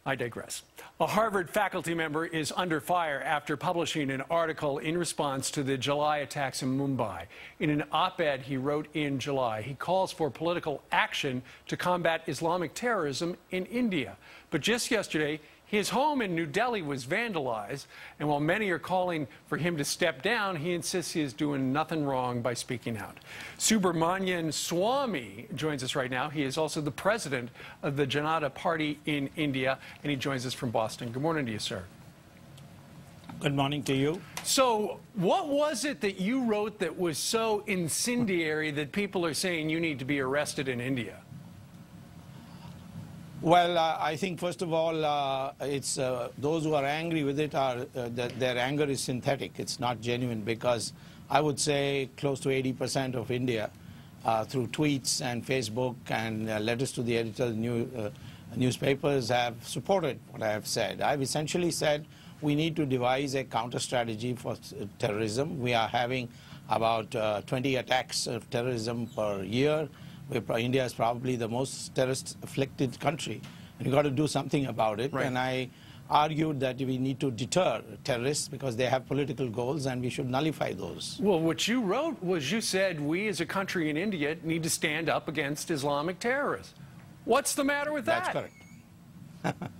I digress. A Harvard faculty member is under fire after publishing an article in response to the July attacks in Mumbai. In an op-ed he wrote in July, he calls for political action to combat Islamic terrorism in India. But just yesterday, his home in New Delhi was vandalized, and while many are calling for him to step down, he insists he is doing nothing wrong by speaking out. Subramanian Swamy joins us right now. He is also the president of the Janata Party in India, and he joins us from Boston. Good morning to you, sir. Good morning to you. So, what was it that you wrote that was so incendiary that people are saying you need to be arrested in India? Well, I think, first of all, it's those who are angry with it are their anger is synthetic. It's not genuine, because I would say close to 80% of India, through tweets and Facebook and letters to the editor of newspapers, have supported what I have said. I've essentially said we need to devise a counter-strategy for terrorism. We are having about 20 attacks of terrorism per year. India is probably the most terrorist-afflicted country. You've got to do something about it. Right. And I argued that we need to deter terrorists because they have political goals, and we should nullify those. Well, what you wrote was you said we as a country in India need to stand up against Islamic terrorists. What's the matter with that? That's correct.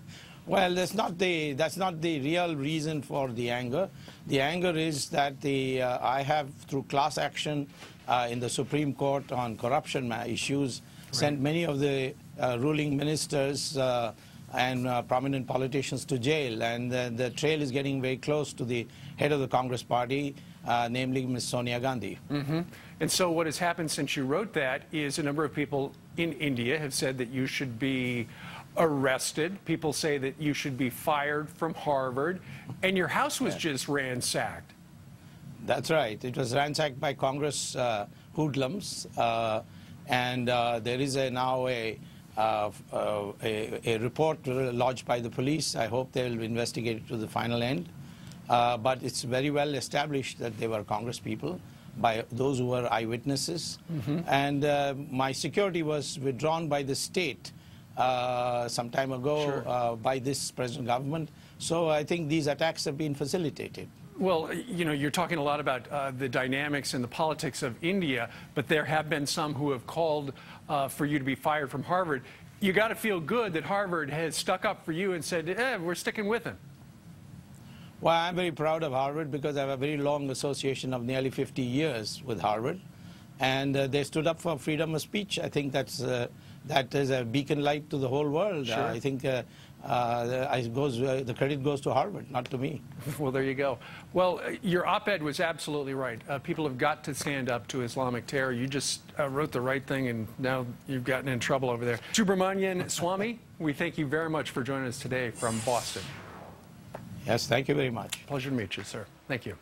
Well, that's not the real reason for the anger. The anger is that I have, through class action in the Supreme Court on corruption issues, sent many of the ruling ministers and prominent politicians to jail. And the trail is getting very close to the head of the Congress party, namely Ms. Sonia Gandhi. Mm-hmm. And so what has happened since you wrote that is a number of people in India have said that you should be arrested. People say that you should be fired from Harvard. And your house was just ransacked. That's right. It was ransacked by Congress hoodlums. And there is now a report lodged by the police. I hope they will investigate it to the final end. But it's very well established that they were Congress people, by those who were eyewitnesses. Mm-hmm. And my security was withdrawn by the state some time ago. Sure. By this present government. So I think these attacks have been facilitated. Well, you know, you're talking a lot about the dynamics and the politics of India, but there have been some who have called for you to be fired from Harvard. You got to feel good that Harvard has stuck up for you and said, we're sticking with him. Well, I'm very proud of Harvard because I have a very long association of nearly 50 years with Harvard. And they stood up for freedom of speech. I think that is a beacon light to the whole world. Sure. I think the credit goes to Harvard, not to me. Well, there you go. Well, your op-ed was absolutely right. People have got to stand up to Islamic terror. You just wrote the right thing, and now you've gotten in trouble over there. Subramanian Swamy, we thank you very much for joining us today from Boston. Yes, thank you very much. Pleasure to meet you, sir. Thank you.